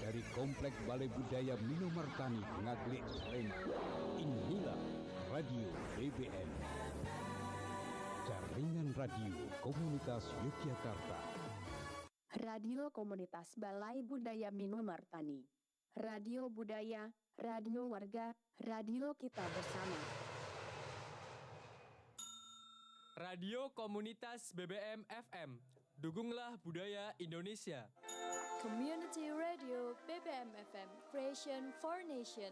Dari Komplek Balai Budaya Minomartani Ngaglik Lembang, inilah Radio BBM, Jaringan Radio Komunitas Yogyakarta. Radio Komunitas Balai Budaya Minomartani, Radio Budaya, Radio Warga, Radio Kita Bersama. Radio Komunitas BBM FM, dukunglah budaya Indonesia. Community Radio BBM FM, Creation for Nation.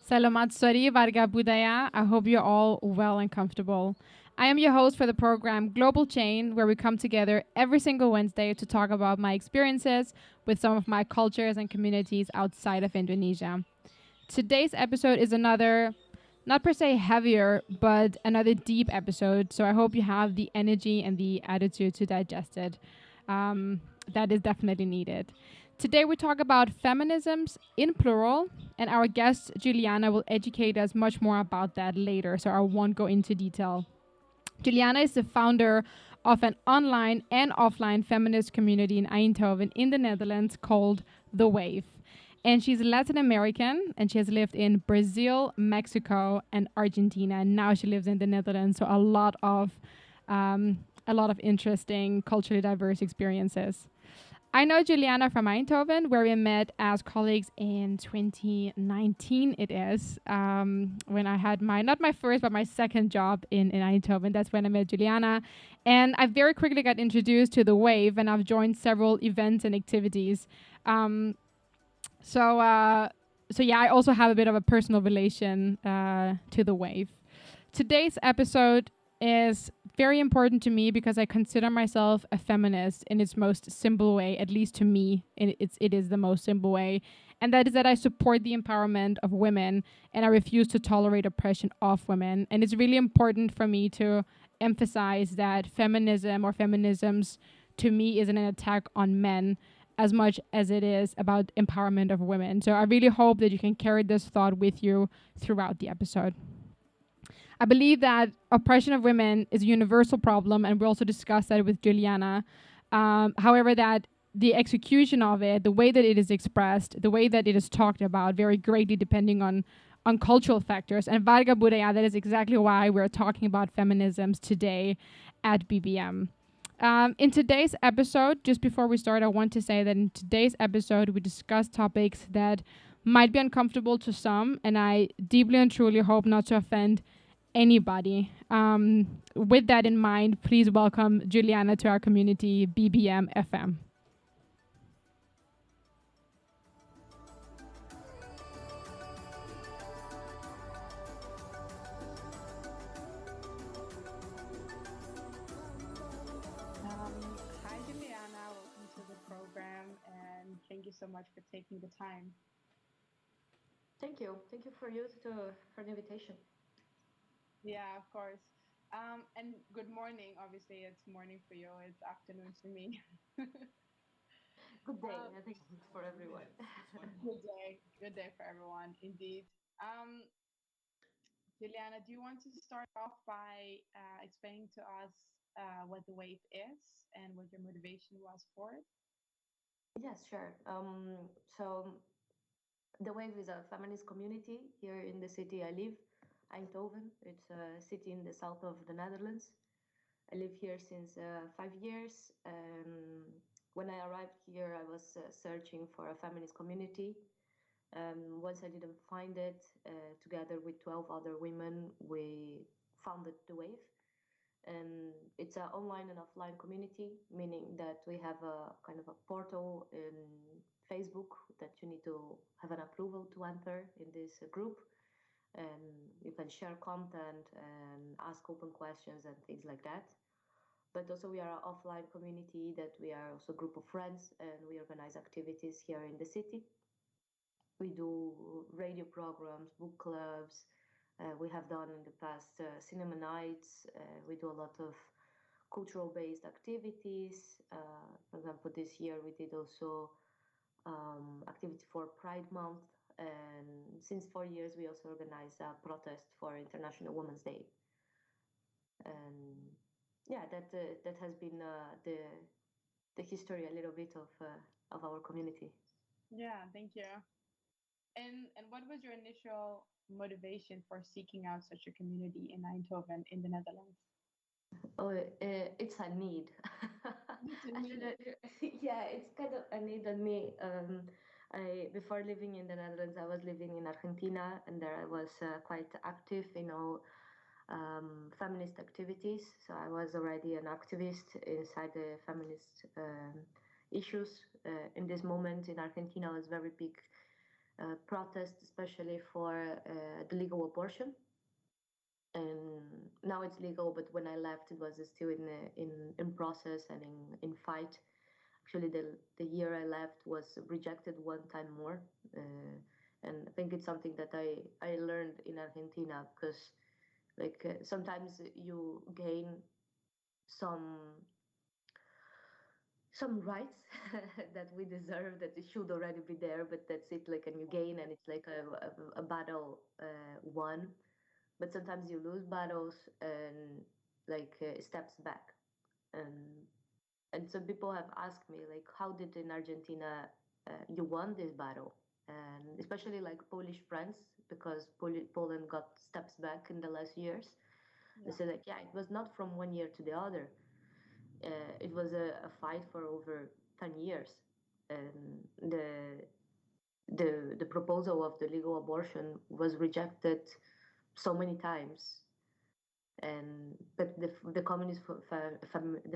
Selamat sore warga budaya. I hope you're all well and comfortable. I am your host for the program Global Chain, where we come together every single Wednesday to talk about my experiences with some of my cultures and communities outside of Indonesia. Today's episode is another, not per se heavier, but another deep episode. So I hope you have the energy and the attitude to digest it. That is definitely needed. Today we talk about feminisms in plural, and our guest Juliana will educate us much more about that later, so I won't go into detail. Juliana is the founder of an online and offline feminist community in Eindhoven in the Netherlands called The Wave. And she's Latin American, and she has lived in Brazil, Mexico, and Argentina. And now she lives in the Netherlands, so a lot of interesting, culturally diverse experiences. I know Juliana from Eindhoven, where we met as colleagues in 2019, it is, when I had not my first, but my second job in Eindhoven. That's when I met Juliana. And I very quickly got introduced to The Wave, and I've joined several events and activities. So I also have a bit of a personal relation to The Wave. Today's episode is very important to me because I consider myself a feminist in its most simple way, at least to me, it is the most simple way. And that is that I support the empowerment of women, and I refuse to tolerate oppression of women. And it's really important for me to emphasize that feminism or feminisms to me isn't an attack on men as much as it is about empowerment of women. So I really hope that you can carry this thought with you throughout the episode. I believe that oppression of women is a universal problem, and we also discussed that with Juliana. However, that the execution of it, the way that it is expressed, the way that it is talked about, vary greatly depending on cultural factors. And Varga Budaya, that is exactly why we're talking about feminisms today at BBM. In today's episode, just before we start, I want to say that in today's episode, we discuss topics that might be uncomfortable to some, and I deeply and truly hope not to offend anybody. With that in mind, please welcome Juliana to our community, BBM FM. Hi, Juliana. Welcome to the program, and thank you so much for taking the time. Thank you. Thank you for the invitation. Yeah, of course. And good morning. Obviously, it's morning for you. It's afternoon for me. Good day. I think for everyone. Good day. Good day for everyone, indeed. Juliana, do you want to start off by explaining to us what the wave is and what your motivation was for it? Yes, sure. So the Wave is a feminist community here in the city I live, Eindhoven. It's a city in the south of the Netherlands. I live here since 5 years. When I arrived here, I was searching for a feminist community. Once I didn't find it, together with 12 other women, we founded the Wave. And it's an online and offline community, meaning that we have a kind of a portal in Facebook that you need to have an approval to enter in this group, and you can share content and ask open questions and things like that. But also we are an offline community that we are also a group of friends, and we organize activities here in the city. We do radio programs, book clubs. We have done in the past cinema nights. We do a lot of cultural-based activities. For example, this year we did also activity for Pride Month. And since 4 years, we also organize a protest for International Women's Day. And yeah, that has been the history a little bit of our community. Yeah, thank you. And what was your initial motivation for seeking out such a community in Eindhoven in the Netherlands? Oh, it's a need. Yeah, it's kind of a need on me. Before living in the Netherlands, I was living in Argentina, and there I was quite active, feminist activities. So I was already an activist inside the feminist issues. In this moment in Argentina was very big protest, especially for the legal abortion. And now it's legal, but when I left, it was still in process and in fight. Actually, the year I left was rejected one time more, and I think it's something that I learned in Argentina, because sometimes you gain some rights that we deserve, that it should already be there, but that's it, and you gain, and it's like a battle won. But sometimes you lose battles and steps back. And some people have asked me, how did in Argentina you won this battle? And especially Polish friends, because Poland got steps back in the last years. Yeah. They said yeah, it was not from one year to the other. It was a fight for over 10 years. And the proposal of the legal abortion was rejected so many times, but the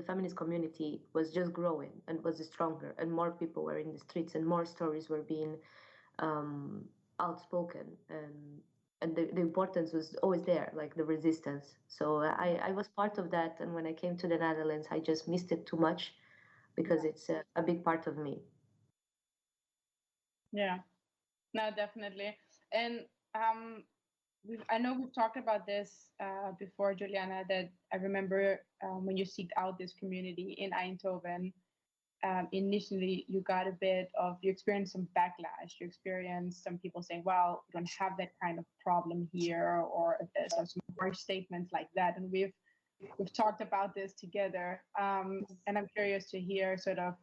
feminist community was just growing and was stronger, and more people were in the streets, and more stories were being outspoken, and the importance was always there, the resistance. So I was part of that, and when I came to the Netherlands, I just missed it too much, because it's a big part of me. Yeah, no, definitely. And I know we've talked about this before, Juliana, that I remember when you seeked out this community in Eindhoven, initially you experienced some backlash. You experienced some people saying, well, we don't have that kind of problem here, or there's some harsh statements like that. And we've talked about this together. And I'm curious to hear sort of,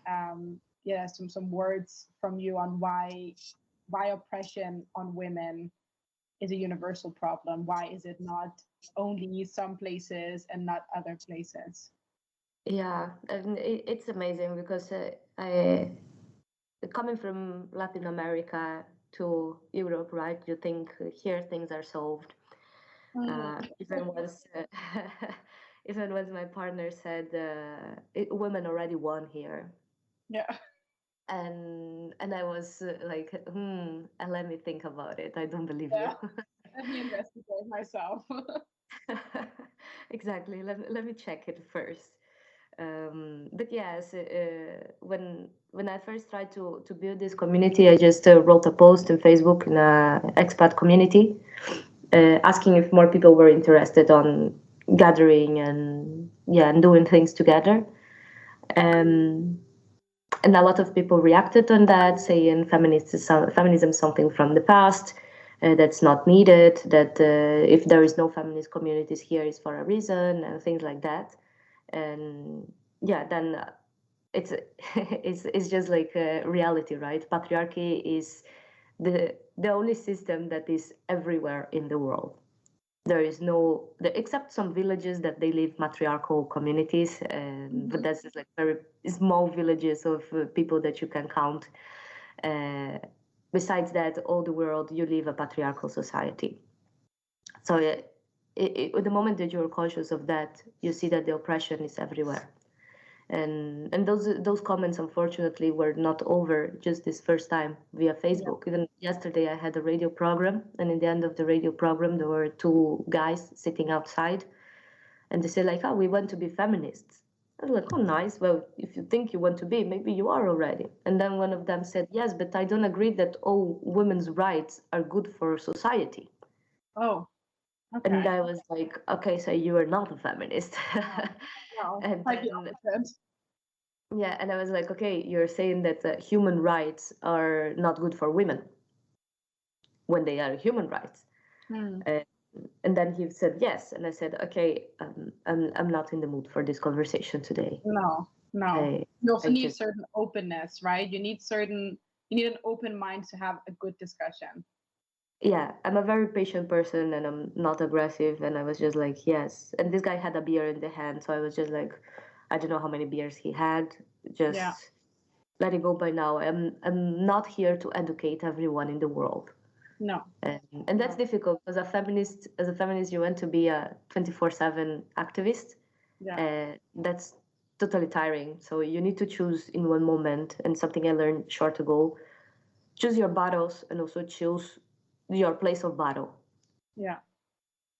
some words from you on why oppression on women is a universal problem. Why is it not only some places and not other places? Yeah, and it's amazing, because I, coming from Latin America to Europe, right? You think here things are solved. Even once, even once my partner said, "Women already won here," Yeah. and I was like, and let me think about it. I don't believe you. Yeah. Let me investigate myself. Exactly. Let me check it first. But yes, when I first tried to build this community, I just wrote a post on Facebook in a expat community, asking if more people were interested on gathering and doing things together. Um, and a lot of people reacted on that, saying feminism is something from the past, that's not needed, that if there is no feminist communities here, is for a reason, and things like that. And yeah, then it's it's just like reality, right? Patriarchy is the only system that is everywhere in the world. There is no, except some villages that they live matriarchal communities, but that's just like very small villages of people that you can count. Uh, Besides that, all the world you live a patriarchal society. So the moment that you're conscious of that, you see that the oppression is everywhere. And those comments unfortunately were not over just this first time via Facebook. Even yesterday I had a radio program, and in the end of the radio program there were two guys sitting outside, and they said like, "Oh, we want to be feminists." I was like, "Oh, nice. Well, if you think you want to be, maybe you are already." And then one of them said, "Yes, but I don't agree that all women's rights are good for society." Oh, And okay. I was like, "Okay, so you are not a feminist." Wow. And Quite the then opposite. yeah, and I was like, "Okay, you're saying that human rights are not good for women when they are human rights." Hmm. Uh, and then he said yes, and I said, "Okay, I'm not in the mood for this conversation today." No, no. I You also I need just certain openness, right? You need an open mind to have a good discussion. Yeah, I'm a very patient person, and I'm not aggressive, and I was just like, yes. And this guy had a beer in the hand, so I was just like, I don't know how many beers he had. Yeah. Just let it go by now. I'm not here to educate everyone in the world. No. And that's difficult because as a feminist, you want to be a 24/7 activist. Yeah. That's totally tiring. So you need to choose in one moment, and something I learned short ago, choose your battles and also choose your place of battle. Yeah.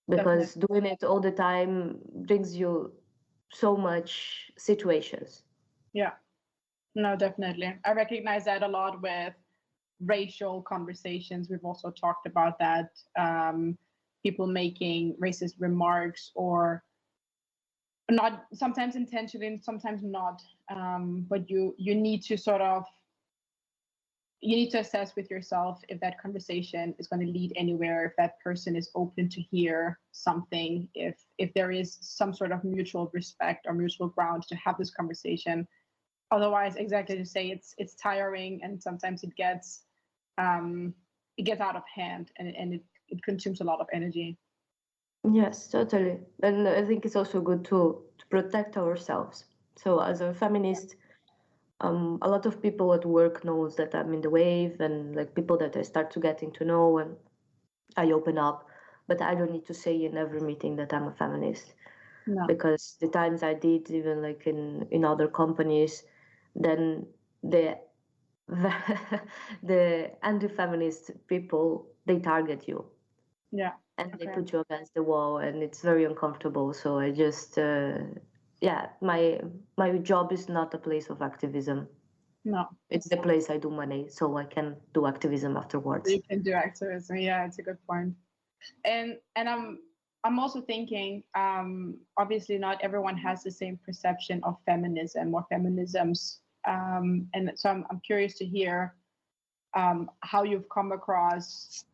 Because Definitely. doing it all the time brings you so much situations. Yeah. No, definitely. I recognize that a lot with racial conversations. We've also talked about that. People making racist remarks, or not, sometimes intentionally and sometimes not. But you need to sort of, you need to assess with yourself if that conversation is going to lead anywhere, if that person is open to hear something, if there is some sort of mutual respect or mutual ground to have this conversation. Otherwise, exactly to say, it's tiring, and sometimes it gets out of hand, and it consumes a lot of energy. Yes, totally. And I think it's also good to protect ourselves. So as a feminist, a lot of people at work knows that I'm in the wave, and like people that I start to getting to know, and I open up. But I don't need to say in every meeting that I'm a feminist, No. because the times I did, even like in other companies, then the the anti-feminist people, they target you Yeah. and they Okay. put you against the wall, and it's very uncomfortable. So I just yeah, my job is not a place of activism. No. It's the place I do money, so I can do activism afterwards. You can do activism. Yeah, it's a good point. And I'm also thinking, obviously not everyone has the same perception of feminism or feminisms. And so I'm curious to hear how you've come across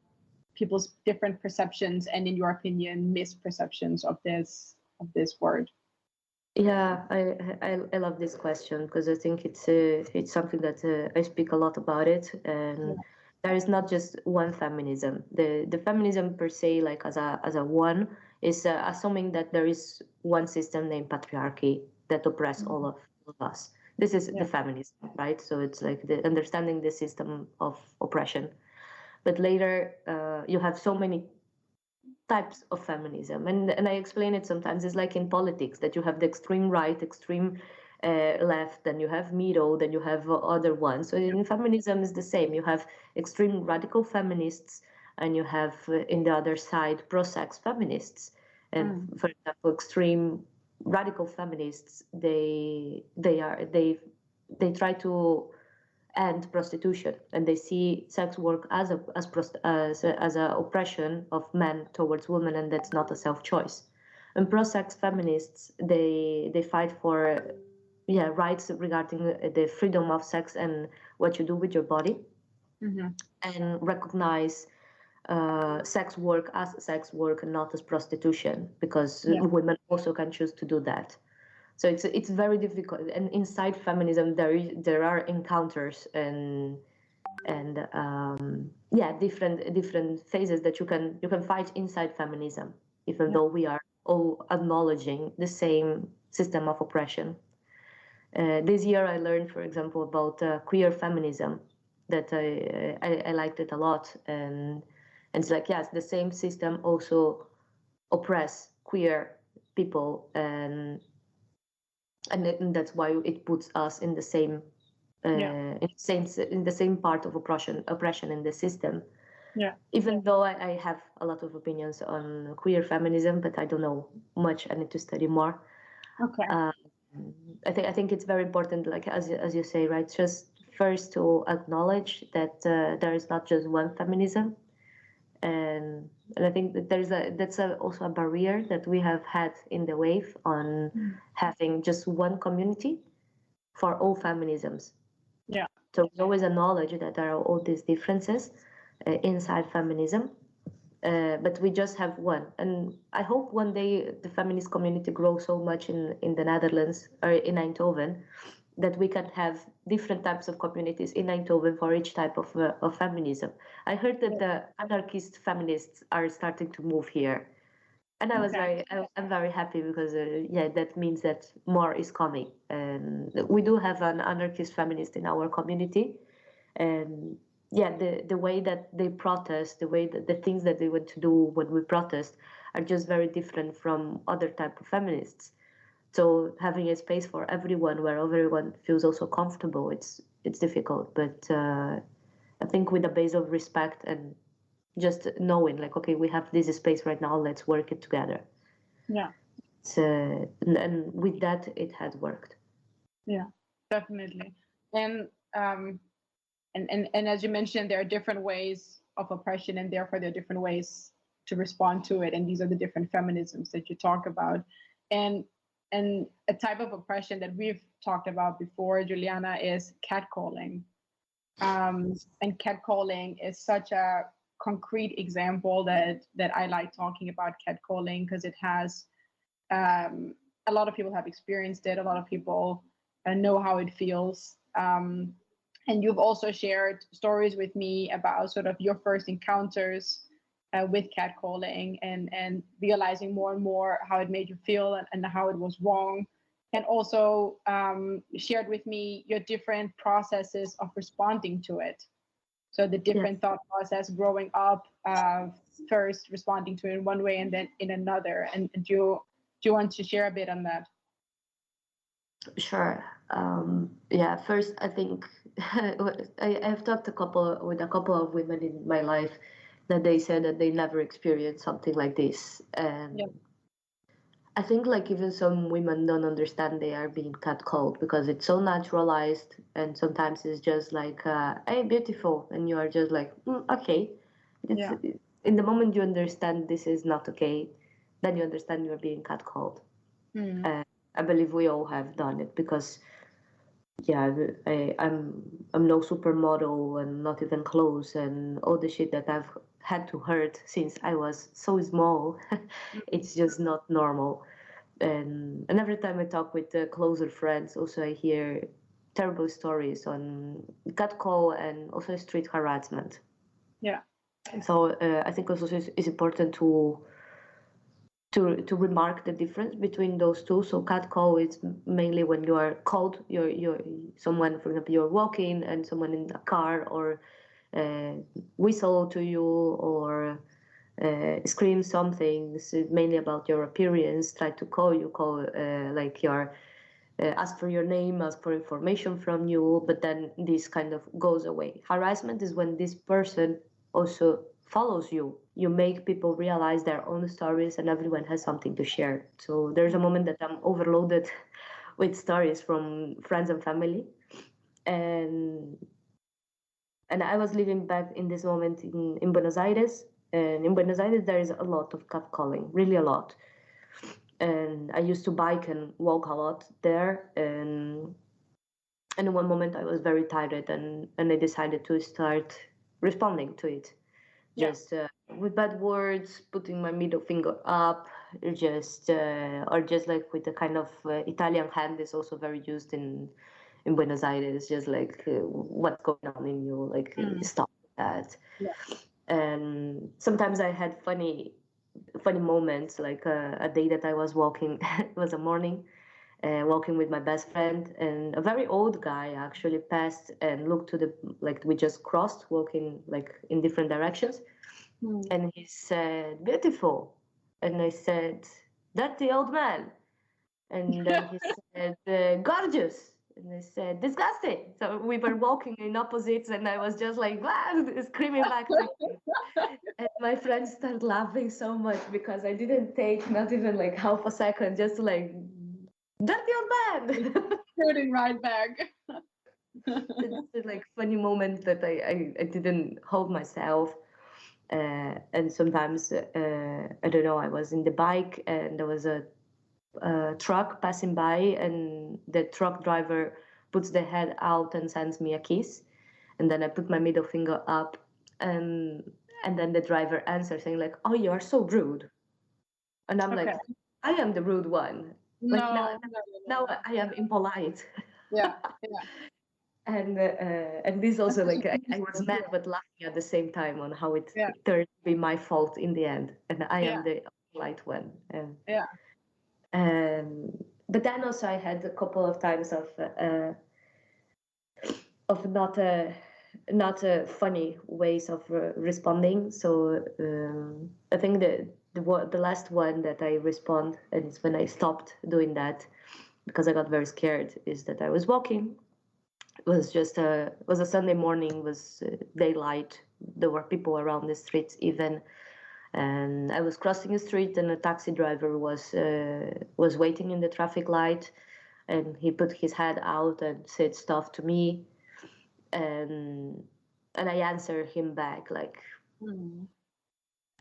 people's different perceptions and, in your opinion, misperceptions of this word. Yeah, I love this question because I think it's something that I speak a lot about it, and there is not just one feminism. The feminism per se, like as a one, is assuming that there is one system named patriarchy that oppress all of us. This is the feminism, right? So it's like the understanding the system of oppression. But later, you have so many types of feminism, and I explain it sometimes. It's like in politics that you have the extreme right, extreme left, then you have middle, then you have other ones. So in feminism is the same. You have extreme radical feminists, and you have in the other side pro-sex feminists. And for example, extreme radical feminists, they try to end prostitution, and they see sex work as a oppression of men towards women, and that's not a self-choice. And pro-sex feminists, they fight for rights regarding the freedom of sex and what you do with your body, and recognize sex work as sex work and not as prostitution, because women also can choose to do that. So it's very difficult. And inside feminism, there are encounters and different phases that you can fight inside feminism, even though we are all acknowledging the same system of oppression. This year I learned, for example, about queer feminism, that I liked it a lot, and it's like, yes, the same system also oppress queer people, and that's why it puts us in the same in the same part of oppression in the system. Even though I have a lot of opinions on queer feminism, but I don't know much. I need to study more. I think it's very important, like as you say, right? Just first to acknowledge that there is not just one feminism, and I think that that's also a barrier that we have had in the wave on having just one community for all feminisms. So we always acknowledge that there are all these differences inside feminism, but we just have one. And I hope one day the feminist community grows so much in the Netherlands or in Eindhoven that we can have different types of communities in Eindhoven for each type of feminism. I heard that the anarchist feminists are starting to move here, and I'm very happy, because that means that more is coming. And we do have an anarchist feminist in our community, and the way that they protest, the way that the things that they want to do when we protest are just very different from other type of feminists. So having a space for everyone where everyone feels also comfortable, it's difficult. But I think with a base of respect and just knowing, like, okay, we have this space right now, let's work it together. So, and with that, it has worked. Yeah, definitely. And as you mentioned, there are different ways of oppression, and therefore there are different ways to respond to it. And these are the different feminisms that you talk about. And a type of oppression that we've talked about before, Juliana, is catcalling. And catcalling is such a concrete example that I like talking about catcalling, because it has a lot of people have experienced it. A lot of people know how it feels. And you've also shared stories with me about sort of your first encounters with catcalling, and realizing more and more how it made you feel, and how it was wrong. And also shared with me your different processes of responding to it. So the different thought process growing up, first responding to it in one way and then in another. And do you want to share a bit on that? Sure. First, I think I've talked with a couple of women in my life that they said that they never experienced something like this. And I think, like, even some women don't understand they are being catcalled, because it's so naturalized, and sometimes it's just like, hey, beautiful, and you are just like, okay. In the moment you understand this is not okay, then you understand you're being catcalled. I believe we all have done it, because I'm no supermodel, and not even close, and all the shit that I've had to hurt since I was so small. It's just not normal. And every time I talk with closer friends, also I hear terrible stories on catcall and also street harassment. So I think also it's important to remark the difference between those two. So catcall is mainly when you are called, you're someone, for example, you're walking and someone in a car or whistle to you, or scream some things, mainly about your appearance, try to call like your ask for your name, ask for information from you, but then this kind of goes away. Harassment is when this person also follows you. You make people realize their own stories and everyone has something to share. So there's a moment that I'm overloaded with stories from friends and family. And I was living back in this moment in Buenos Aires. And in Buenos Aires, there is a lot of catcalling, really a lot. And I used to bike and walk a lot there. And in one moment, I was very tired, and I decided to start responding to it. Just with bad words, putting my middle finger up, just or just like with the kind of Italian hand is also very used in Buenos Aires, just like what's going on in you, like stop that. And sometimes I had funny moments, like a day that I was walking, it was a morning, walking with my best friend, and a very old guy actually passed and looked to the, like we just crossed, walking like in different directions, and he said, "Beautiful," and I said, "That's the old man," and then he said, "Gorgeous." And I said, "Disgusting." So we were walking in opposites, and I was just like, screaming back to him. And my friends started laughing so much because I didn't take not even like half a second just to like, "Dirty old man." Shooting right back. It's a like funny moment that I didn't hold myself. And sometimes, I don't know, I was in the bike and there was a truck passing by, and the truck driver puts the head out and sends me a kiss, and then I put my middle finger up, and then the driver answers saying like, "Oh, you are so rude," and I'm like, "I am the rude one." Like now I am impolite. Yeah. And this also like I was mad but laughing at the same time on how it turned to be my fault in the end, and I am the light one. But then also I had a couple of times of not funny ways of responding. So I think the last one that I respond, and it's when I stopped doing that because I got very scared, is that I was walking. It was just it was a Sunday morning, was daylight. There were people around the streets even, and I was crossing the street, and a taxi driver was waiting in the traffic light, and he put his head out and said stuff to me, and I answered him back like,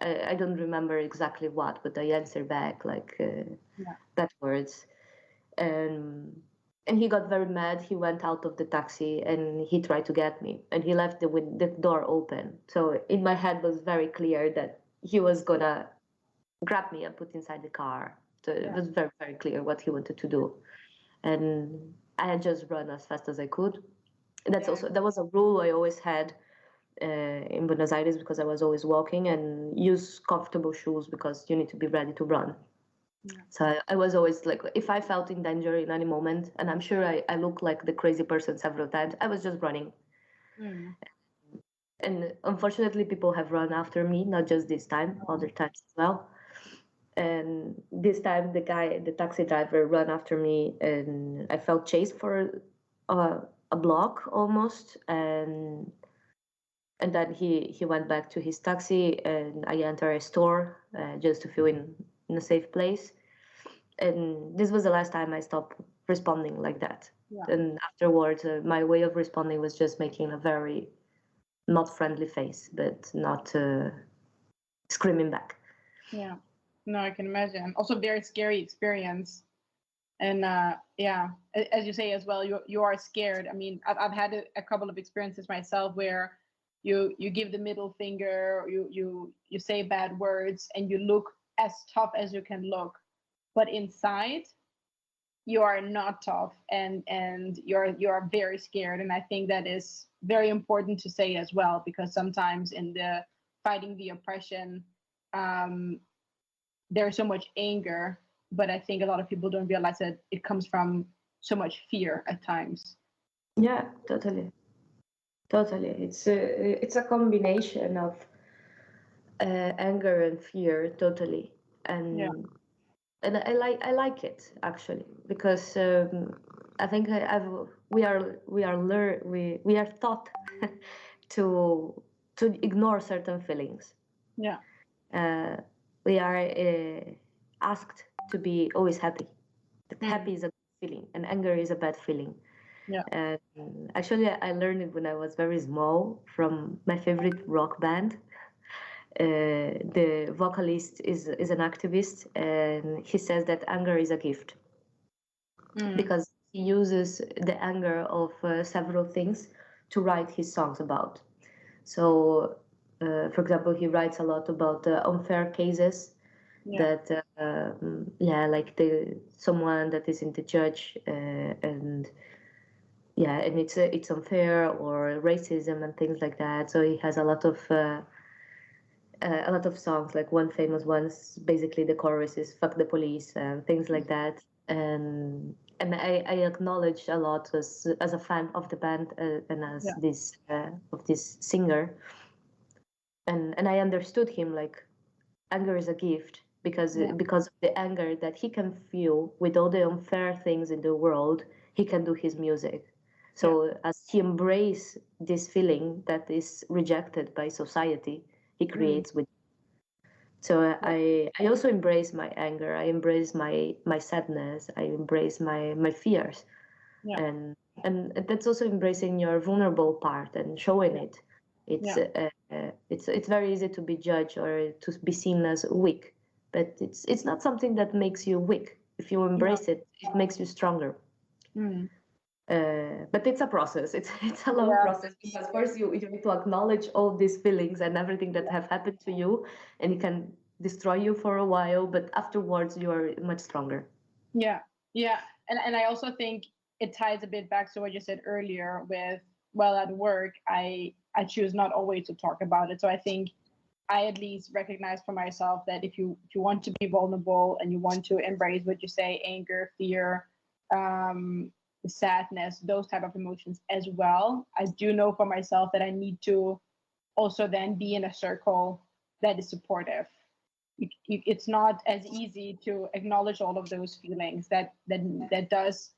I don't remember exactly what, but I answered back like bad words, and he got very mad. He went out of the taxi and he tried to get me, and he left the door open. So in my head was very clear that he was gonna grab me and put inside the car. So it was very, very clear what he wanted to do. And I had just run as fast as I could. That was a rule I always had in Buenos Aires, because I was always walking, and use comfortable shoes because you need to be ready to run. So I was always like, if I felt in danger in any moment, and I'm sure I looked like the crazy person several times, I was just running. And unfortunately, people have run after me, not just this time, other times as well. And this time, the taxi driver ran after me, and I felt chased for a block almost. And then he went back to his taxi, and I entered a store just to feel in a safe place. And this was the last time I stopped responding like that. And afterwards, my way of responding was just making a very not friendly face, but not screaming back. Yeah, no, I can imagine. Also, very scary experience. And as you say as well, you are scared. I mean, I've had a couple of experiences myself where you give the middle finger, you say bad words, and you look as tough as you can look, but inside you are not tough, and you're very scared. And I think that is very important to say as well, because sometimes in the fighting the oppression, there's so much anger, but I think a lot of people don't realize that it comes from so much fear at times. Yeah, totally. It's a combination of anger and fear totally, and I like it actually because I think we are taught to ignore certain feelings. Yeah. We are asked to be always happy. That happy is a good feeling, and anger is a bad feeling. Yeah. And actually, I learned it when I was very small from my favorite rock band. The vocalist is an activist, and he says that anger is a gift because he uses the anger of several things to write his songs about. So, for example, he writes a lot about unfair cases that, like someone that isn't a judge, and it's unfair, or racism and things like that. So he has a lot of songs. Like one famous one's basically the chorus is "fuck the police" and things like that. And I acknowledge a lot as a fan of the band and as this of this singer. And I understood him, like anger is a gift because of the anger that he can feel with all the unfair things in the world, he can do his music. So as he embraces this feeling that is rejected by society, he creates with. So I also embrace my anger. I embrace my sadness. I embrace my fears, and that's also embracing your vulnerable part and showing it. It's very easy to be judged or to be seen as weak, but it's not something that makes you weak. If you embrace it, it makes you stronger. But it's a process. It's a long process because first you need to acknowledge all these feelings and everything that have happened to you, and it can destroy you for a while, but afterwards you are much stronger. Yeah. And I also think it ties a bit back to what you said earlier with, well, at work, I choose not always to talk about it. So I think I at least recognize for myself that if you want to be vulnerable and you want to embrace what you say, anger, fear, sadness, those type of emotions as well, I do know for myself that I need to also then be in a circle that is supportive. It's not as easy to acknowledge all of those feelings that does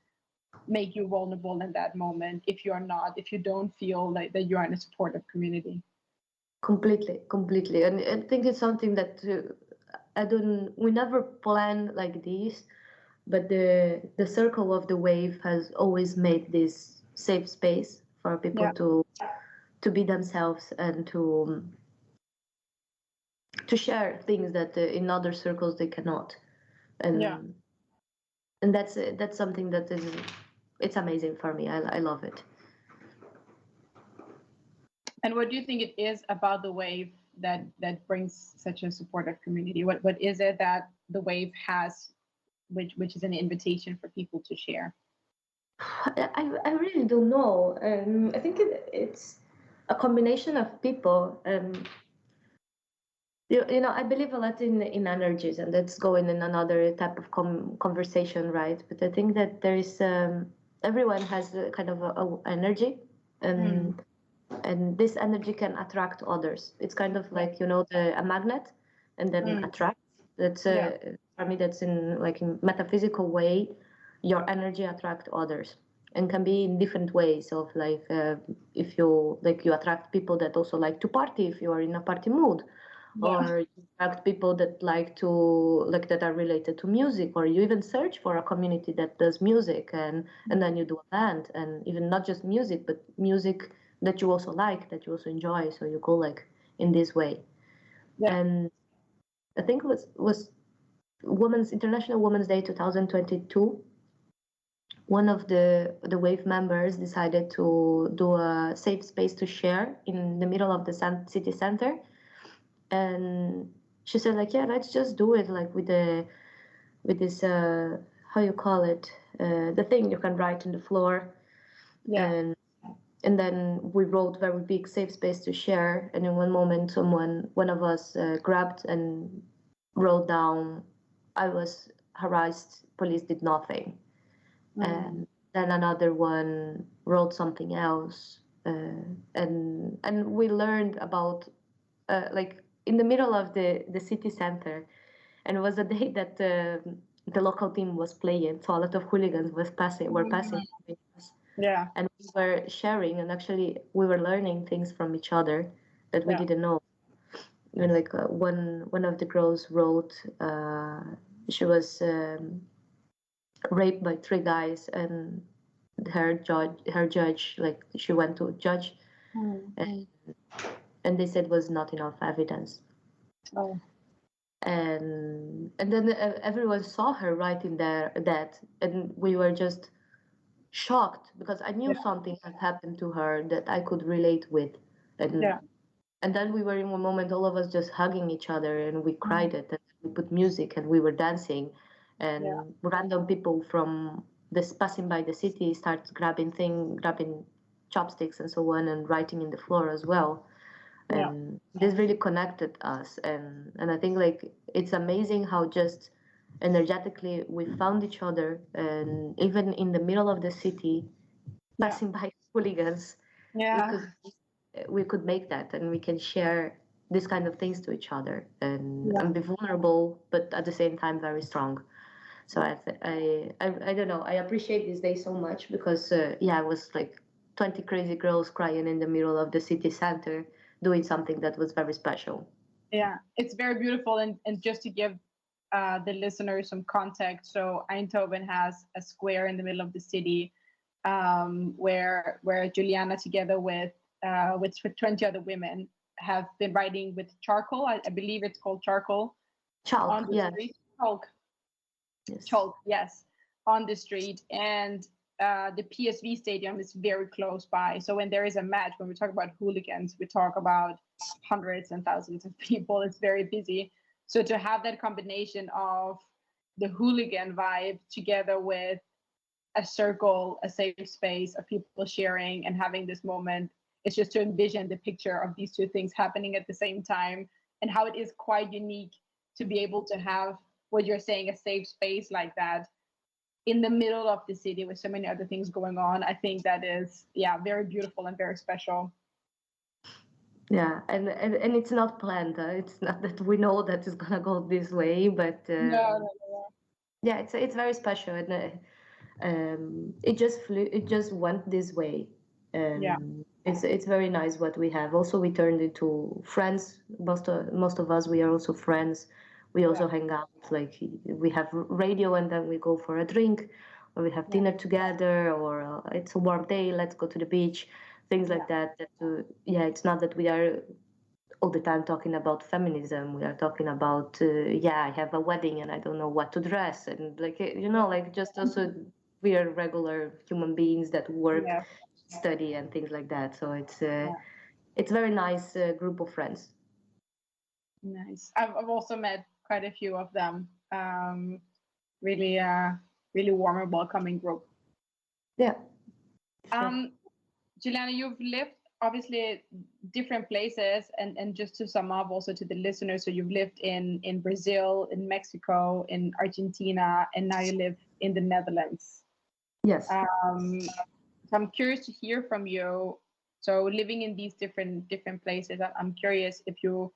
make you vulnerable in that moment if you don't feel like that you're in a supportive community. Completely. And I think it's something that we never plan like this, but the circle of the wave has always made this safe space for people to be themselves and to share things that in other circles they cannot. And that's something that it's amazing for me. I love it. And what do you think it is about the wave that brings such a supportive community? What is it that the wave has, which is an invitation for people to share? I really don't know. I think it's a combination of people. I believe a lot in energies, and that's going in another type of conversation, right? But I think that there is everyone has a kind of a energy, and this energy can attract others. It's kind of like a magnet, and then attract. That's for me. That's in metaphysical way. Your energy attract others, and can be in different ways. Of like if you attract people that also like to party if you are in a party mood. Or you attract people that like to that are related to music, or you even search for a community that does music, and then you do a band, and even not just music, but music that you also like, that you also enjoy. So you go in this way. And I think it was International Women's Day 2022. One of the wave members decided to do a safe space to share in the middle of the city center. And she said, let's just do it with this how you call it, the thing you can write on the floor. And then we wrote very big safe space to share. And in one moment, one of us grabbed and wrote down, "I was harassed, police did nothing." And then another one wrote something else, and we learned about in the middle of the city center, and it was a day that the local team was playing, so a lot of hooligans were passing by us. Yeah. And we were sharing, and actually we were learning things from each other that we Yeah. didn't know. And like one of the girls wrote, she was raped by 3 guys, and her judge, like she went to a judge, and they said was not enough evidence. Oh. And then everyone saw her writing there that, and we were just shocked because I knew something had happened to her that I could relate with, and then we were in one moment all of us just hugging each other, and we cried it, and we put music and we were dancing, and random people from this passing by the city started grabbing chopsticks and so on, and writing in the floor as well. And this really connected us, and I think like it's amazing how just energetically we found each other, and even in the middle of the city, passing by hooligans, we could make that, and we can share this kind of things to each other, and be vulnerable, but at the same time very strong. So I don't know, I appreciate this day so much because it was like 20 crazy girls crying in the middle of the city center, doing something that was very special. Yeah, it's very beautiful. And just to give the listeners some context, so Eindhoven has a square in the middle of the city where Juliana, together with 20 other women, have been writing with charcoal. I believe it's called charcoal. Chalk, on the street. Chalk. Yes. Chalk, yes, on the street. And the PSV stadium is very close by. So when there is a match, when we talk about hooligans, we talk about hundreds and thousands of people. It's very busy. So to have that combination of the hooligan vibe together with a circle, a safe space of people sharing and having this moment, it's just to envision the picture of these two things happening at the same time, and how it is quite unique to be able to have what you're saying, a safe space like that in the middle of the city with so many other things going on. I think that is, very beautiful and very special. Yeah, and it's not planned. It's not that we know that it's gonna go this way, but No. yeah, it's very special, and it just went this way. It's very nice what we have. Also, we turned into friends. Most of us, we are also friends. We also hang out, like we have radio, and then we go for a drink, or we have dinner together, or it's a warm day, let's go to the beach, things like that. It's not that we are all the time talking about feminism. We are talking about, I have a wedding and I don't know what to dress, and just also we are regular human beings that work, study, and things like that. So it's very nice group of friends. Nice. I've also met quite a few of them. Really warm and welcoming group. Yeah. Sure. Juliana, you've lived obviously different places, and just to sum up also to the listeners, so you've lived in Brazil, in Mexico, in Argentina, and now you live in the Netherlands. Yes. So I'm curious to hear from you. So living in these different places, I'm curious if you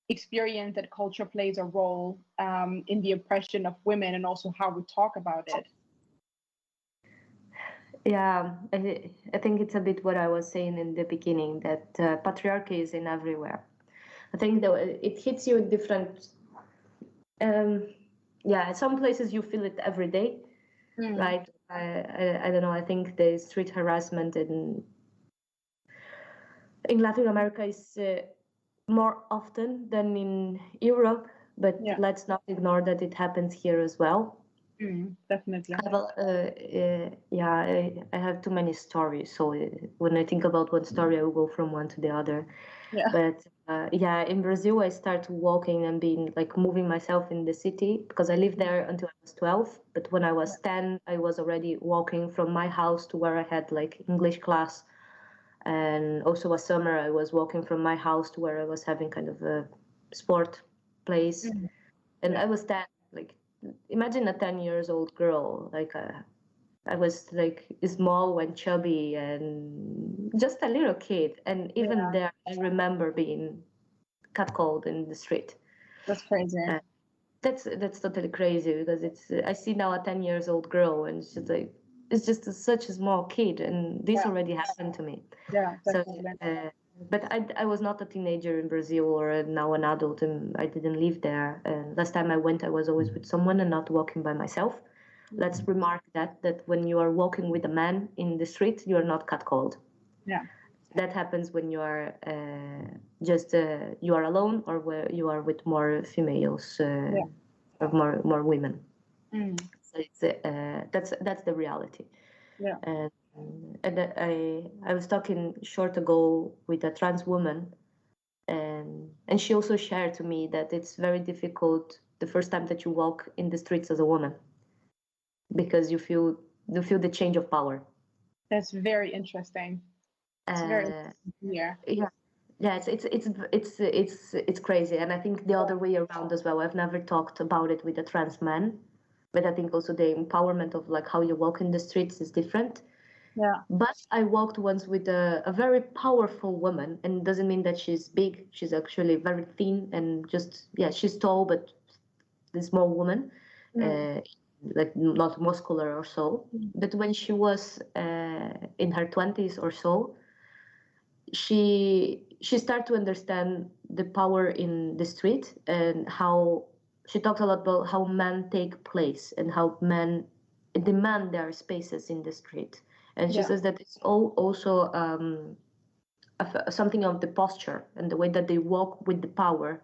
experience that culture plays a role in the oppression of women, and also how we talk about it. Yeah, I think it's a bit what I was saying in the beginning, that patriarchy is in everywhere. I think that it hits you in different, in some places you feel it every day, right? I don't know, I think the street harassment in Latin America is more often than in Europe, but let's not ignore that it happens here as well. Definitely. I have too many stories, so when I think about one story, I will go from one to the other. Yeah. But in Brazil, I started walking and being like moving myself in the city, because I lived there until I was 12. But when I was 10, I was already walking from my house to where I had like English class. And also a summer, I was walking from my house to where I was having kind of a sport place. And I was 10, like, imagine a 10 years old girl, like I was like small and chubby and just a little kid. And even there, I remember being catcalled in the street. That's crazy. That's totally crazy, because I see now a 10 years old girl, and it's just such a small kid, and this already happened to me. Yeah, So, definitely. but I was not a teenager in Brazil, or now an adult, and I didn't live there. And last time I went, I was always with someone and not walking by myself. Let's remark that when you are walking with a man in the street, you are not catcalled. Yeah. That happens when you are you are alone, or where you are with more females, or more women. So that's the reality. Yeah. And I was talking short ago with a trans woman, and she also shared to me that it's very difficult the first time that you walk in the streets as a woman, because you feel the change of power. That's very interesting. It's very interesting. Yeah, it's crazy, and I think the other way around as well. I've never talked about it with a trans man, but I think also the empowerment of like how you walk in the streets is different. Yeah. But I walked once with a very powerful woman, and it doesn't mean that she's big. She's actually very thin, and she's tall, but a small woman, like not muscular or so. But when she was in her 20s or so, she started to understand the power in the street, and how she talks a lot about how men take place and how men demand their spaces in the street. And she says that it's also something of the posture and the way that they walk with the power,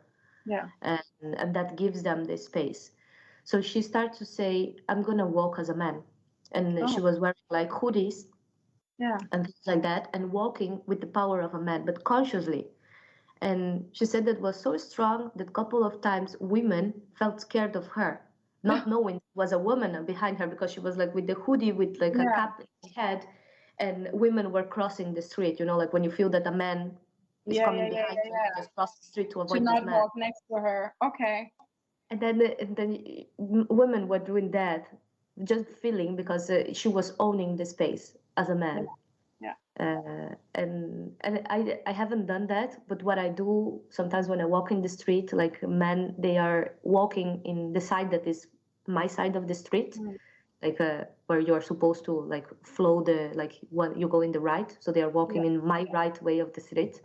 and that gives them the space. So she started to say, I'm gonna walk as a man, and she was wearing like hoodies, and things like that, and walking with the power of a man, but consciously. And she said that was so strong that a couple of times women felt scared of her, not knowing it was a woman behind her, because she was like with the hoodie with like a cap in her head, and women were crossing the street. You know, like when you feel that a man is coming behind you, you just cross the street to avoid to this not man. walk next to her. Okay. And then women were doing that, just feeling, because she was owning the space as a man. And I haven't done that, but what I do sometimes when I walk in the street, like men, they are walking in the side that is my side of the street, like where you're supposed to like flow when you go in the right, so they are walking in my right way of the street.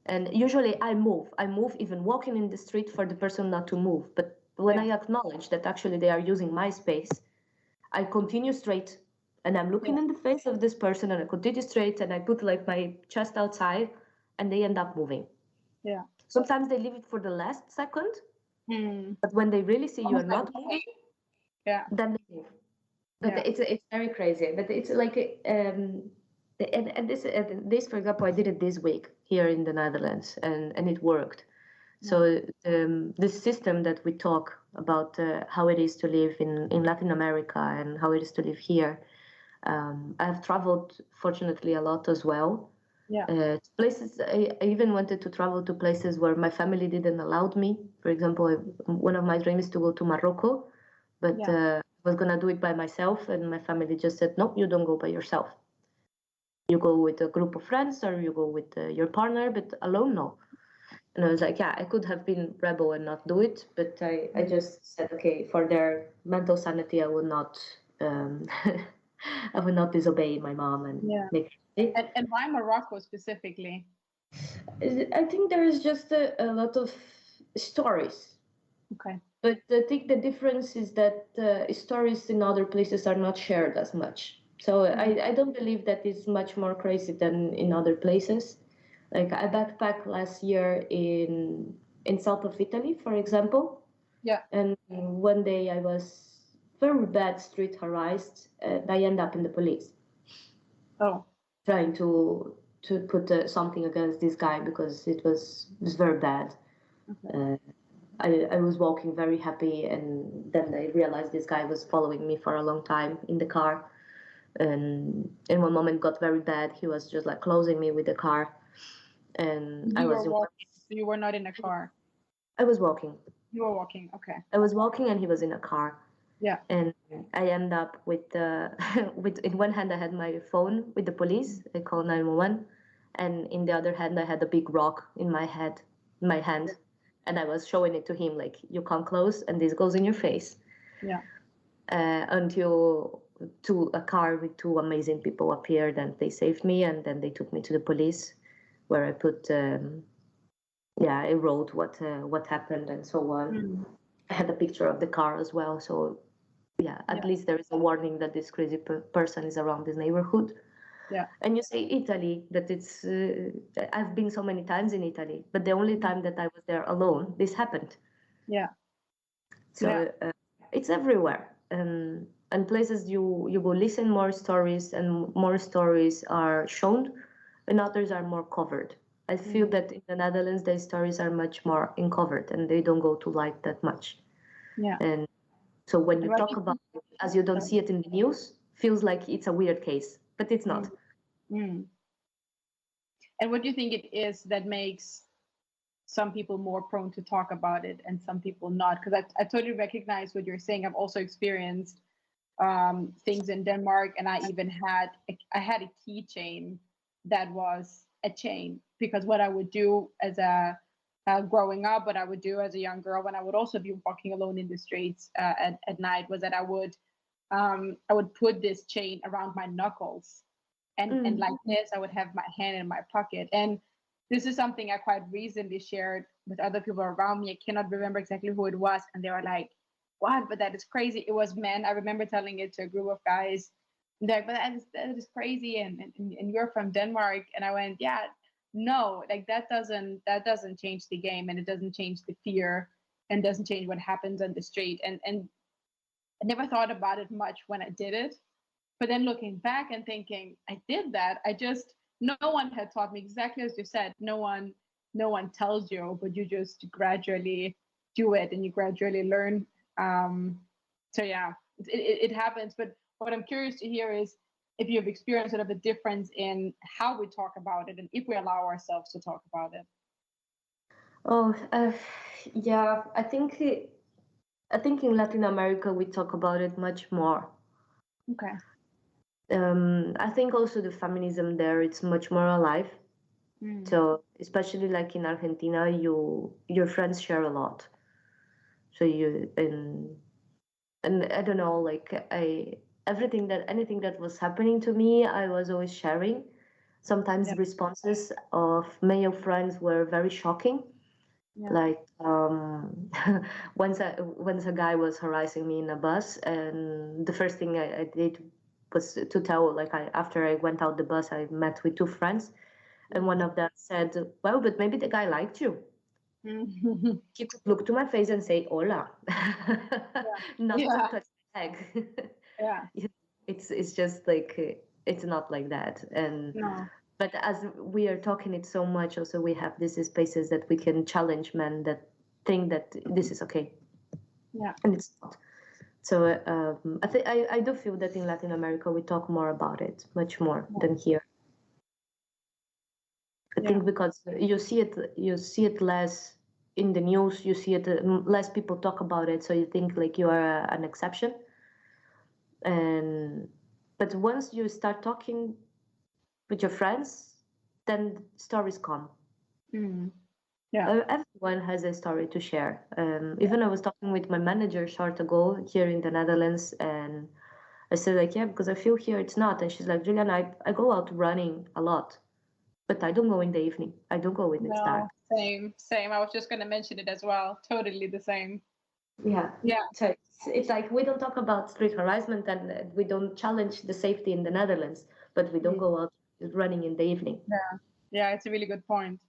And usually I move even walking in the street for the person not to move. But when I acknowledge that actually they are using my space, I continue straight, and I'm looking in the face of this person, and I continue straight, and I put like my chest outside, and they end up moving. Yeah. Sometimes they leave it for the last second, but when they really see you are not moving, then they move. But it's very crazy. But it's like and this, for example, I did it this week here in the Netherlands, and it worked. So this system that we talk about, how it is to live in Latin America and how it is to live here. I've traveled, fortunately, a lot as well. Places I even wanted to travel to places where my family didn't allow me. For example, one of my dreams is to go to Morocco, but I was gonna do it by myself, and my family just said, no, you don't go by yourself. You go with a group of friends, or you go with your partner, but alone, no. And I was like, I could have been rebel and not do it, but I just said, okay, for their mental sanity, I would not I would not disobey my mom and make it. And why Morocco specifically? I think there is just a lot of stories. Okay. But I think the difference is that stories in other places are not shared as much. So I don't believe that it's much more crazy than in other places. Like I backpacked last year in south of Italy, for example. Yeah. And one day I was very bad street harassed, and I end up in the police. Oh. Trying to put something against this guy because it was very bad. Okay. I was walking very happy, and then I realized this guy was following me for a long time in the car. And in one moment got very bad. He was just like closing me with the car. And I was walking. You were not in a car. I was walking. You were walking, okay. I was walking and he was in a car. Yeah. And I end up with in one hand I had my phone with the police. I called 911, and in the other hand I had a big rock in my head. my hand, and I was showing it to him like, you come close and this goes in your face. Yeah. Until a car with two amazing people appeared and they saved me, and then they took me to the police, where I put I wrote what happened and so on. I had a picture of the car as well, so at least there is a warning that this crazy person is around this neighborhood. Yeah. And you say Italy, that it's I've been so many times in Italy, but the only time that I was there alone, this happened. Yeah. So it's everywhere, and places you go listen more stories, and more stories are shown, and others are more covered. I feel that in the Netherlands, the stories are much more uncovered, and they don't go to light that much. Yeah. And so when you talk about it, as you don't see it in the news, feels like it's a weird case, but it's not. And what do you think it is that makes some people more prone to talk about it and some people not? Because I totally recognize what you're saying. I've also experienced things in Denmark, and I even had a keychain that was a chain, because what I would do as a growing up, what I would do as a young girl, when I would also be walking alone in the streets at night, was that I would put this chain around my knuckles, and like this, I would have my hand in my pocket. And this is something I quite recently shared with other people around me. I cannot remember exactly who it was, and they were like, "What? But that is crazy." It was men. I remember telling it to a group of guys. They're like, "But that is crazy," and you're from Denmark. And I went, "Yeah, no, like that doesn't change the game, and it doesn't change the fear, and doesn't change what happens on the street." And I never thought about it much when I did it, but then looking back and thinking, I did that. No one had taught me, exactly as you said. No one tells you, but you just gradually do it, and you gradually learn. So yeah, it happens. But what I'm curious to hear is if you've experienced sort of a difference in how we talk about it, and if we allow ourselves to talk about it. Oh, yeah. I think in Latin America we talk about it much more. Okay. I think also the feminism there, it's much more alive. So especially like in Argentina, your friends share a lot. So and I don't know, like anything that was happening to me, I was always sharing. Sometimes the responses of male friends were very shocking. Yeah. Like once a guy was harassing me in a bus, and the first thing I did was to tell, like after I went out the bus, I met with two friends, and one of them said, "Well, but maybe the guy liked you." He could look to my face and say "Hola," not to touch my leg. It's just like it's not like that, and. No. But as we are talking it so much, also we have these spaces that we can challenge men that think that this is okay. Yeah. And it's not. So I do feel that in Latin America we talk more about it, much more than here. I think because you see it less in the news, you see it less people talk about it, so you think like you are an exception. But once you start talking with your friends, then stories come. Everyone has a story to share. Even I was talking with my manager short ago here in the Netherlands, and I said like, yeah, because I feel here it's not. And she's like, Julian, I go out running a lot, but I don't go in the evening. I don't go when it's dark. Same. I was just going to mention it as well. Totally the same. Yeah. So it's like we don't talk about street harassment, and we don't challenge the safety in the Netherlands, but we don't go out running in the evening. Yeah, it's a really good point.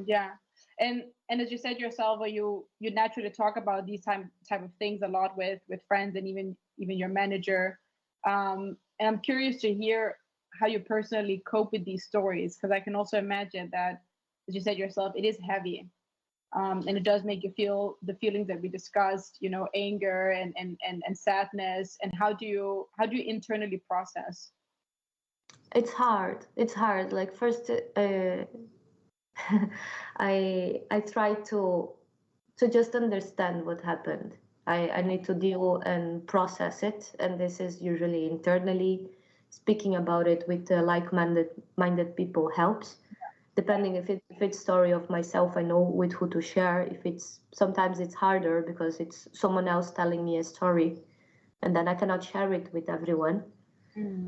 Yeah. And as you said yourself, you naturally talk about these type of things a lot with friends and even your manager. And I'm curious to hear how you personally cope with these stories, because I can also imagine that, as you said yourself, it is heavy. And it does make you feel the feelings that we discussed, anger and sadness. And how do you internally process? It's hard. Like first, I try to just understand what happened. I need to deal and process it, and this is usually internally. Speaking about it with like-minded people helps. depending if it's story of myself, I know with who to share. If it's sometimes it's harder because it's someone else telling me a story, and then I cannot share it with everyone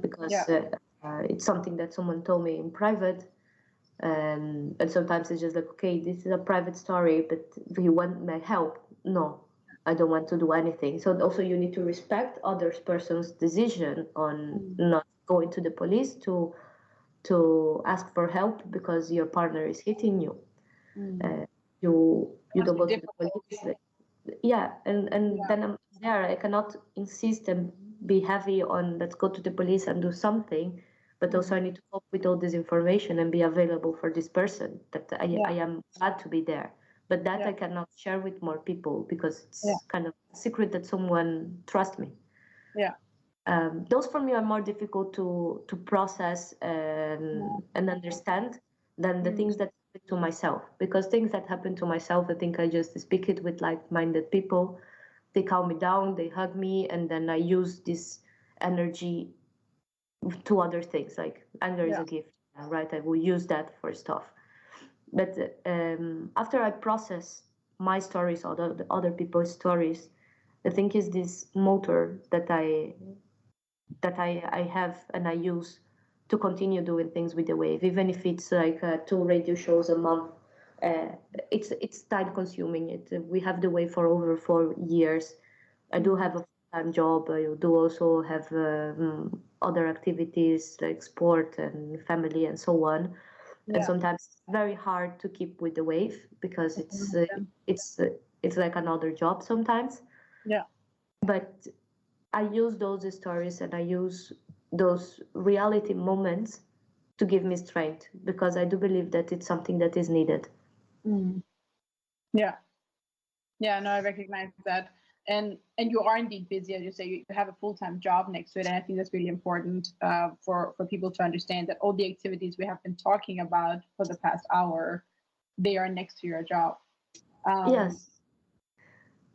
because it's something that someone told me in private. And sometimes it's just like, okay, this is a private story, but if you want my help, no, I don't want to do anything. So also you need to respect other person's decision on not going to the police to ask for help because your partner is hitting you. You don't go to the police. And then I'm there. I cannot insist and be heavy on let's go to the police and do something, but also I need to cope with all this information and be available for this person. That I am glad to be there, but that I cannot share with more people because it's kind of a secret that someone trusts me. Those for me are more difficult to process and understand than the things that happen to myself, because things that happen to myself, I think I just speak it with like-minded people. They calm me down, they hug me, and then I use this energy to other things. Like anger is a gift, right? I will use that for stuff. But after I process my stories or the other people's stories, I think is this motor that I have and I use to continue doing things with the wave, even if it's like 2 radio shows a month. It's time consuming. We have the wave for over 4 years. I do have a full-time job. I do also have other activities like sport and family and so on. And sometimes it's very hard to keep with the wave because it's like another job sometimes. But I use those stories and I use those reality moments to give me strength, because I do believe that it's something that is needed. No, I recognize that. And you are indeed busy, as you say. You have a full-time job next to it, and I think that's really important for people to understand that all the activities we have been talking about for the past hour, they are next to your job. Yes.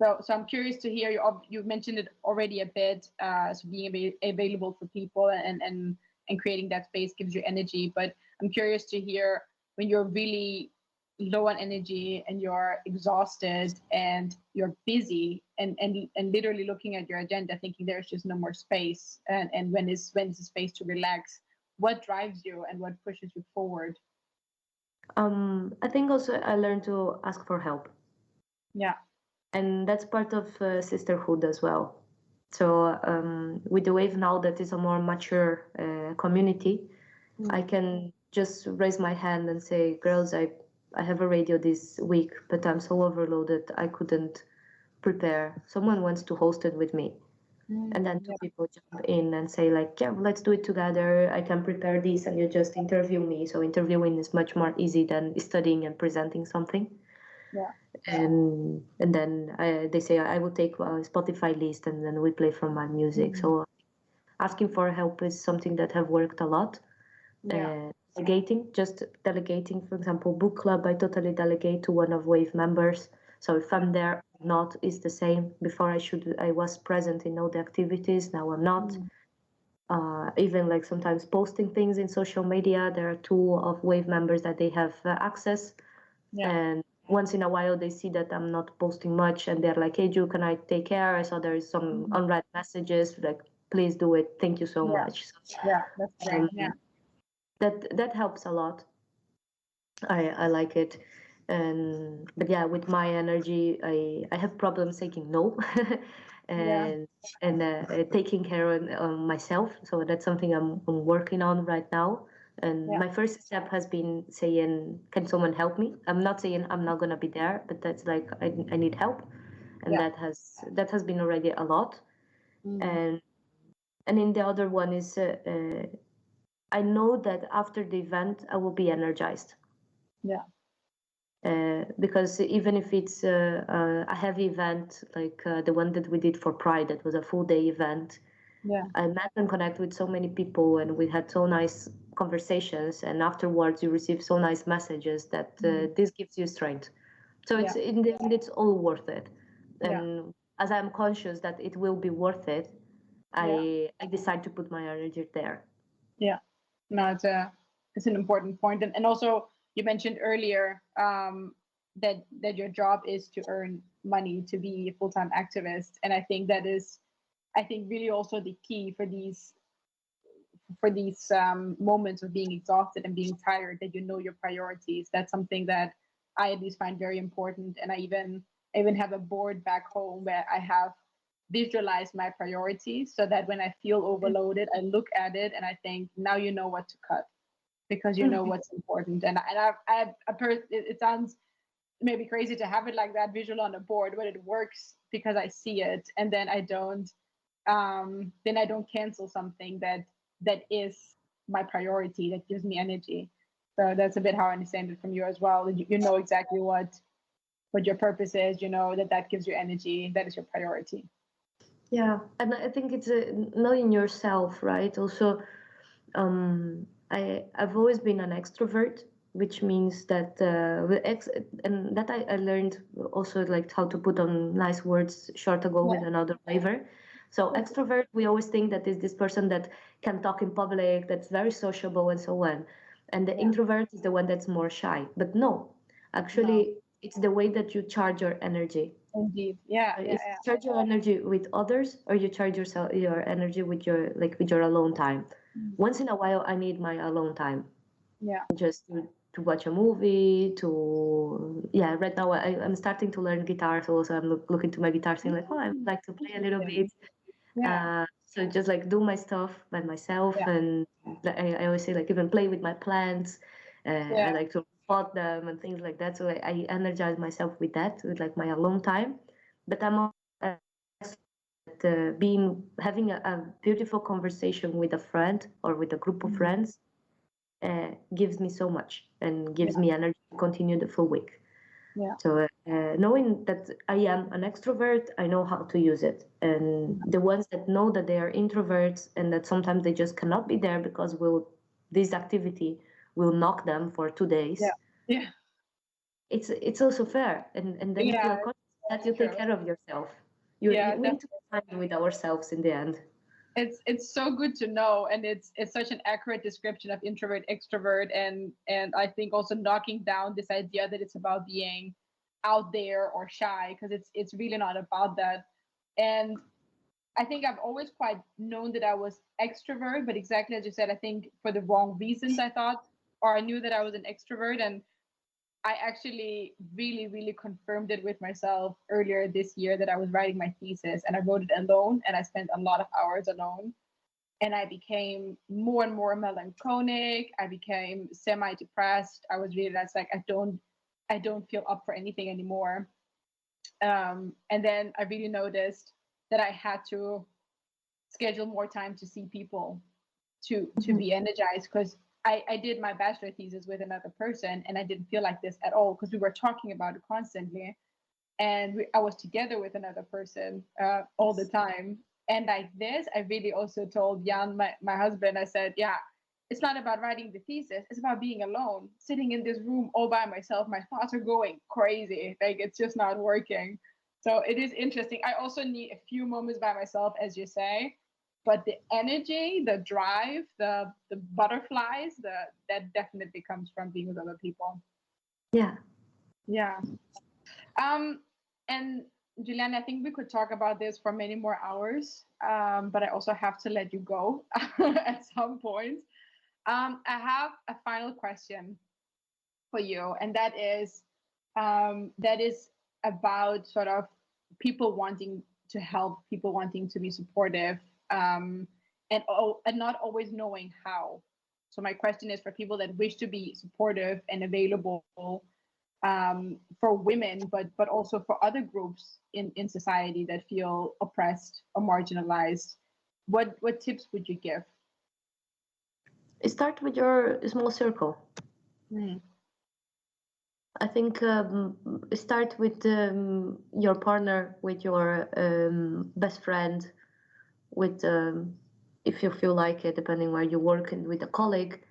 So I'm curious to hear you've mentioned it already a bit. So being available for people and creating that space gives you energy. But I'm curious to hear when you're really low on energy and you're exhausted and you're busy and literally looking at your agenda, thinking there's just no more space. And when is the space to relax? What drives you and what pushes you forward? I think also I learned to ask for help. And that's part of sisterhood as well. So with the wave now that is a more mature community, I can just raise my hand and say, girls, I have a radio this week, but I'm so overloaded I couldn't prepare. Someone wants to host it with me. And then 2 people jump in and say like, yeah, let's do it together. I can prepare this and you just interview me. So interviewing is much more easy than studying and presenting something. And then they say I will take a Spotify list and then we play from my music. So asking for help is something that have worked a lot. Delegating, for example, book club, I totally delegate to one of Wave members. So if I'm there or not, is the same. Before I was present in all the activities, now I'm not. Even like sometimes posting things in social media, there are 2 of Wave members that they have access. And once in a while they see that I'm not posting much and they're like, hey Ju, can I take care? I saw there is some unread messages, like please do it, thank you so much. So, that's great. That helps a lot. I like it. But with my energy I have problems taking no and taking care of myself. So that's something I'm working on right now. And my first step has been saying, can someone help me? I'm not saying I'm not going to be there, but that's like, I need help. And that has been already a lot. And in the other one is, I know that after the event, I will be energized. Because even if it's a heavy event, like the one that we did for Pride, that was a full day event. I met and connect with so many people, and we had so nice conversations. And afterwards, you receive so nice messages that this gives you strength. So it's in the end, it's all worth it. And as I'm conscious that it will be worth it, I decide to put my energy there. No, it's an important point, and also you mentioned earlier that your job is to earn money to be a full-time activist, and I think that is, I think, really also the key for these moments of being exhausted and being tired, that you know your priorities. That's something that I at least find very important, and I even have a board back home where I have visualized my priorities, so that when I feel overloaded, I look at it and I think, now you know what to cut, because you know what's important. And it sounds maybe crazy to have it like that visual on a board, but it works because I see it, and then I don't cancel something that is my priority, that gives me energy. So that's a bit how I understand it from you as well. You know exactly what your purpose is. You know that gives you energy. That is your priority. Yeah, and I think it's knowing yourself, right? Also, I've always been an extrovert, which means that and that I learned also, like, how to put on nice words short ago with another flavor. So extrovert, we always think that is this person that can talk in public, that's very sociable and so on. And the introvert is the one that's more shy. But no, actually, it's the way that you charge your energy. Indeed, You charge your energy with others, or you charge your energy with your alone time. Once in a while, I need my alone time. Yeah. Just to watch a movie, right now I'm starting to learn guitar, so also I'm looking to my guitar saying like, oh, I would like to play a little bit. So just like do my stuff by myself, and I always say, like, even play with my plants. I like to pot them and things like that, so I energize myself with that, with like my alone time. But I'm having a beautiful conversation with a friend or with a group of friends gives me so much and gives me energy to continue the full week. So knowing that I am an extrovert, I know how to use it. And the ones that know that they are introverts and that sometimes they just cannot be there because this activity will knock them for 2 days. It's also fair, and then you feel conscious that you take care of yourself. We need to be kind with ourselves in the end. It's so good to know, and it's such an accurate description of introvert, extrovert, and I think also knocking down this idea that it's about being out there or shy, because it's really not about that. And I think I've always quite known that I was extrovert, but exactly as you said, I think for the wrong reasons. I knew that I was an extrovert, and I actually really, really confirmed it with myself earlier this year that I was writing my thesis, and I wrote it alone, and I spent a lot of hours alone. And I became more and more melancholic. I became semi-depressed. I was really, that's like, I don't feel up for anything anymore. And then I really noticed that I had to schedule more time to see people to be energized, because I did my bachelor thesis with another person, and I didn't feel like this at all, because we were talking about it constantly, and I was together with another person all the time. And like this, I really also told Jan, my husband, I said, it's not about writing the thesis, it's about being alone, sitting in this room all by myself. My thoughts are going crazy, like it's just not working. So it is interesting. I also need a few moments by myself, as you say. But the energy, the drive, the butterflies, that definitely comes from being with other people. Yeah. And Juliana, I think we could talk about this for many more hours, but I also have to let you go at some point. I have a final question for you, and that is about sort of people wanting to help, people wanting to be supportive, and not always knowing how. So my question is for people that wish to be supportive and available for women, but also for other groups in society that feel oppressed or marginalized. What tips would you give? Start with your small circle. I think start with your partner, with your best friend, with if you feel like it, depending where you work, and with a colleague.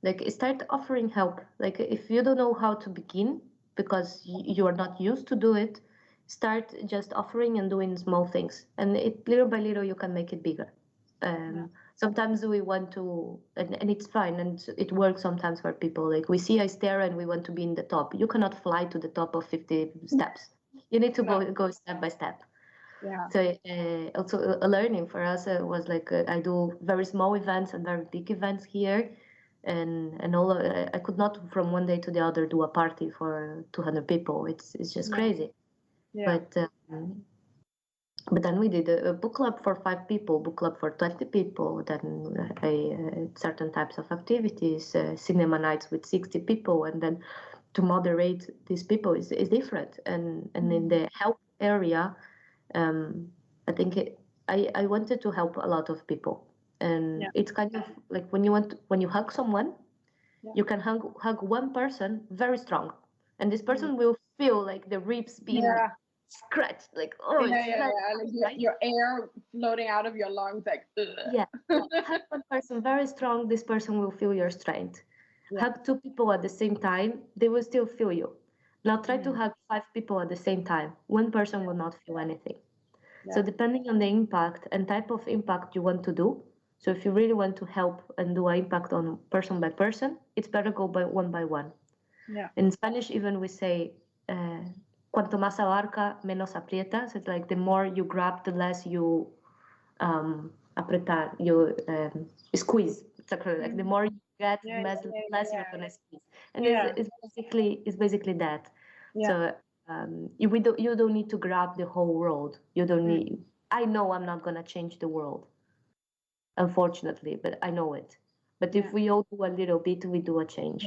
Like, start offering help. Like, if you don't know how to begin because you are not used to do it, start just offering and doing small things, and little by little you can make it bigger. sometimes we want to, and it's fine, and it works sometimes for people. Like we see a stair and we want to be in the top. You cannot fly to the top of 50 steps. You need to go step by step. Yeah. So also a learning for us was like I do very small events and very big events here, and all I could not from one day to the other do a party for 200 people. It's just crazy. Yeah. But then we did a book club for 5 people, book club for 20 people, then certain types of activities, cinema nights with 60 people, and then to moderate these people is different. And in the help area, I think I wanted to help a lot of people. And it's kind of like when you hug someone, you can hug one person very strong, and this person will feel like the ribs being scratched, like like your air floating out of your lungs, like hug one person very strong, this person will feel your strength. Hug 2 people at the same time, they will still feel you. Now try to hug 5 people at the same time, one person will not feel anything. So depending on the impact and type of impact you want to do, so if you really want to help and do an impact on person by person, it's better go by one. In Spanish even we say cuanto más abarca, menos aprieta. So it's like the more you grab, the less you apretar, you squeeze. It's like the more you get, less you're gonna squeeze. And it's basically that. So you don't need to grab the whole world. You don't need. I know I'm not gonna change the world, unfortunately, but I know it. But if we all do a little bit, we do a change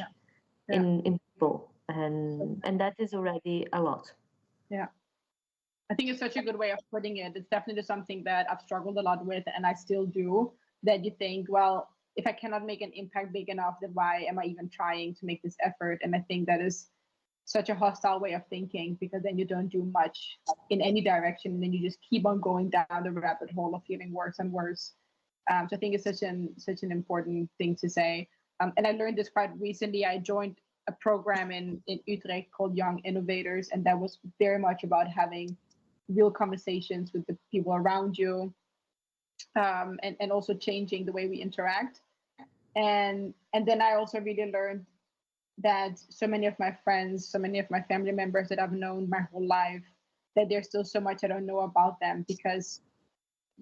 in people, and that is already a lot. Yeah, I think it's such a good way of putting it. It's definitely something that I've struggled a lot with, and I still do. That you think, well, if I cannot make an impact big enough, then why am I even trying to make this effort? And I think that is such a hostile way of thinking, because then you don't do much in any direction, and then you just keep on going down the rabbit hole of feeling worse and worse. So I think it's such an important thing to say. And I learned this quite recently. I joined a program in Utrecht called Young Innovators, and that was very much about having real conversations with the people around you, and also changing the way we interact. And then I also really learned that so many of my friends, so many of my family members that I've known my whole life, that there's still so much I don't know about them, because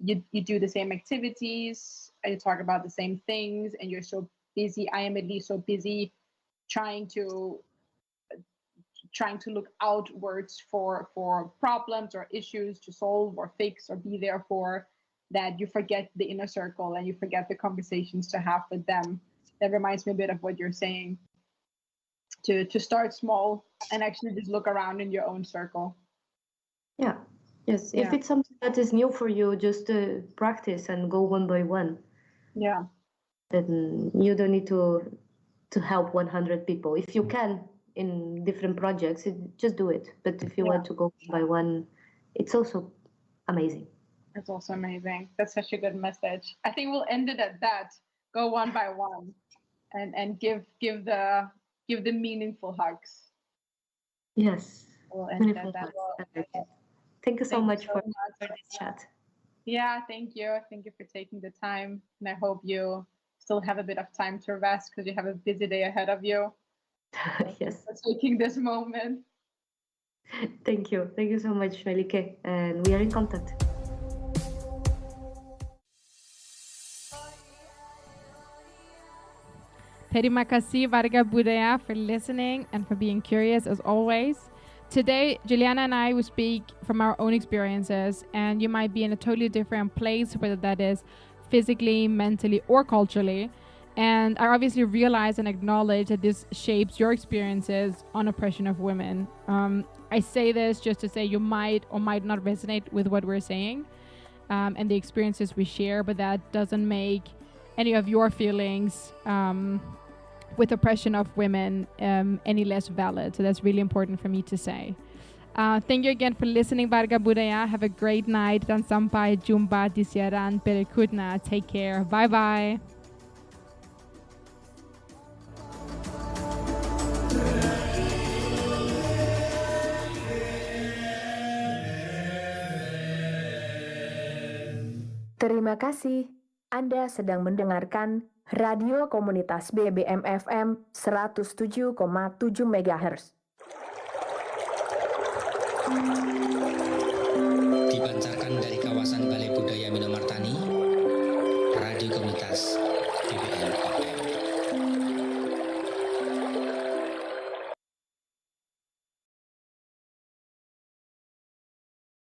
you do the same activities, you talk about the same things, and you're so busy. I am at least so busy trying to look outwards for problems or issues to solve or fix or be there for, that you forget the inner circle and you forget the conversations to have with them. That reminds me a bit of what you're saying, to start small and actually just look around in your own circle. Yes, if it's something that is new for you, just practice and go one by one. Then you don't need to help 100 people. If you can in different projects, just do it. But if you want to go one by one, it's also amazing. It's also amazing. That's such a good message. I think we'll end it at that. Go one by one, and give the meaningful hugs. Yes. We'll end it at that. Thank you so much for this chat. Yeah, thank you. Thank you for taking the time. And I hope you still have a bit of time to rest, because you have a busy day ahead of you. Yes. For taking this moment. Thank you. Thank you so much, Melike. And we are in contact. Terima kasih Warga Budaya for listening and for being curious as always. Today, Juliana and I will speak from our own experiences, and you might be in a totally different place, whether that is physically, mentally, or culturally. And I obviously realize and acknowledge that this shapes your experiences on oppression of women. I say this just to say you might or might not resonate with what we're saying and the experiences we share, but that doesn't make any of your feelings with oppression of women any less valid. So that's really important for me to say. Thank you again for listening, Warga Budaya. Have a great night. Dan sampai jumpa di siaran berikutnya. Take care. Bye-bye. Terima kasih. Anda sedang mendengarkan Radio Komunitas BBM FM 107,7 MHz. Dipancarkan dari kawasan Balai Budaya Minomartani, Radio Komunitas BBM FM.